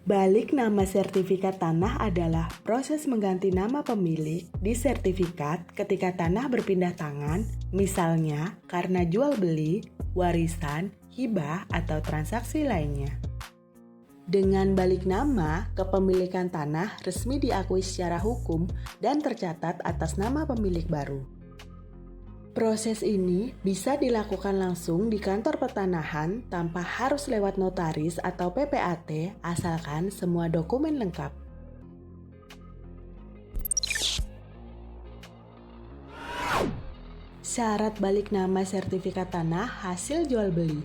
Balik nama sertifikat tanah adalah proses mengganti nama pemilik di sertifikat ketika tanah berpindah tangan, misalnya karena jual beli, warisan, hibah, atau transaksi lainnya. Dengan balik nama, kepemilikan tanah resmi diakui secara hukum dan tercatat atas nama pemilik baru. Proses ini bisa dilakukan langsung di kantor pertanahan tanpa harus lewat notaris atau PPAT asalkan semua dokumen lengkap. Syarat balik nama sertifikat tanah hasil jual beli.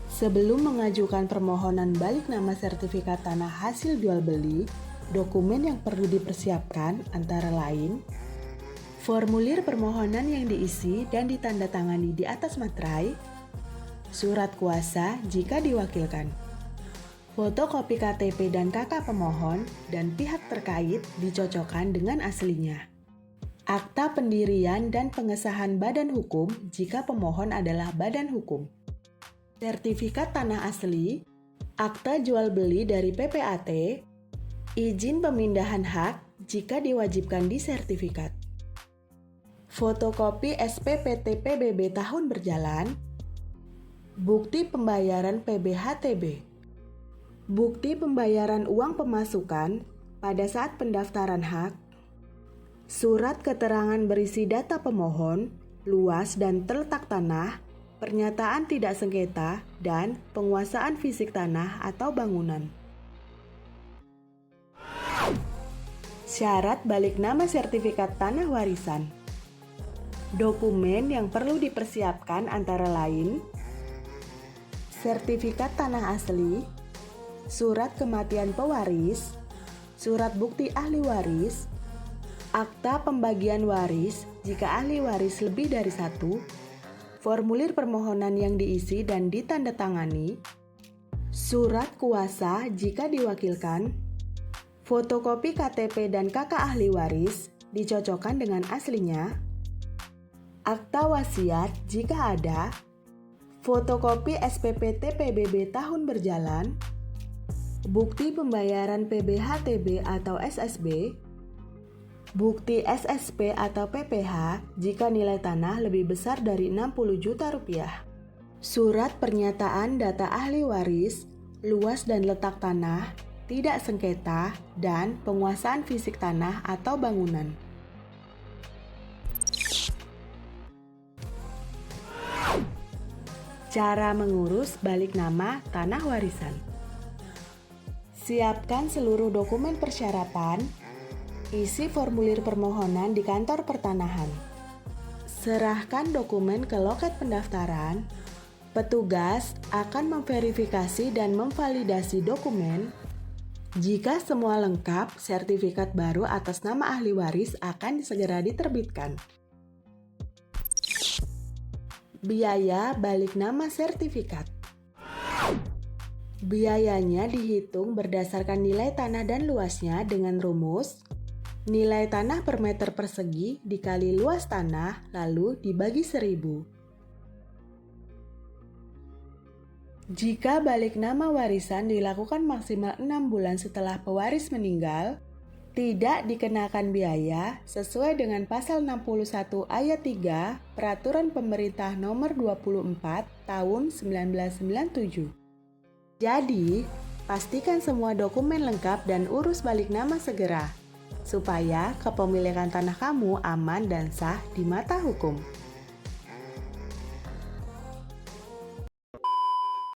Sebelum mengajukan permohonan balik nama sertifikat tanah hasil jual beli, dokumen yang perlu dipersiapkan antara lain formulir permohonan yang diisi dan ditandatangani di atas materai, surat kuasa jika diwakilkan, fotokopi KTP dan KK pemohon dan pihak terkait dicocokkan dengan aslinya, akta pendirian dan pengesahan badan hukum jika pemohon adalah badan hukum, sertifikat tanah asli, akta jual beli dari PPAT, izin pemindahan hak jika diwajibkan di sertifikat, fotokopi SPPT PBB tahun berjalan, bukti pembayaran PBHTB, bukti pembayaran uang pemasukan pada saat pendaftaran hak, surat keterangan berisi data pemohon, luas dan terletak tanah, pernyataan tidak sengketa, dan penguasaan fisik tanah atau bangunan. Syarat balik nama sertifikat tanah warisan. Dokumen yang perlu dipersiapkan antara lain sertifikat tanah asli, surat kematian pewaris, surat bukti ahli waris, akta pembagian waris jika ahli waris lebih dari satu, formulir permohonan yang diisi dan ditandatangani, surat kuasa jika diwakilkan, fotokopi KTP dan KK ahli waris dicocokkan dengan aslinya, akta wasiat jika ada, fotokopi SPPT PBB tahun berjalan, bukti pembayaran PBHTB atau SSB, bukti SSP atau PPH jika nilai tanah lebih besar dari 60 juta rupiah, surat pernyataan data ahli waris, luas dan letak tanah, tidak sengketa, dan penguasaan fisik tanah atau bangunan. Cara mengurus balik nama tanah warisan. Siapkan seluruh dokumen persyaratan, isi formulir permohonan di kantor pertanahan. Serahkan dokumen ke loket pendaftaran. Petugas akan memverifikasi dan memvalidasi dokumen. Jika semua lengkap, sertifikat baru atas nama ahli waris akan segera diterbitkan. Biaya balik nama sertifikat. Biayanya dihitung berdasarkan nilai tanah dan luasnya dengan rumus nilai tanah per meter persegi dikali luas tanah lalu dibagi 1000. Jika balik nama warisan dilakukan maksimal 6 bulan setelah pewaris meninggal, tidak dikenakan biaya sesuai dengan pasal 61 ayat 3 Peraturan Pemerintah Nomor 24 Tahun 1997. Jadi, pastikan semua dokumen lengkap dan urus balik nama segera, supaya kepemilikan tanah kamu aman dan sah di mata hukum.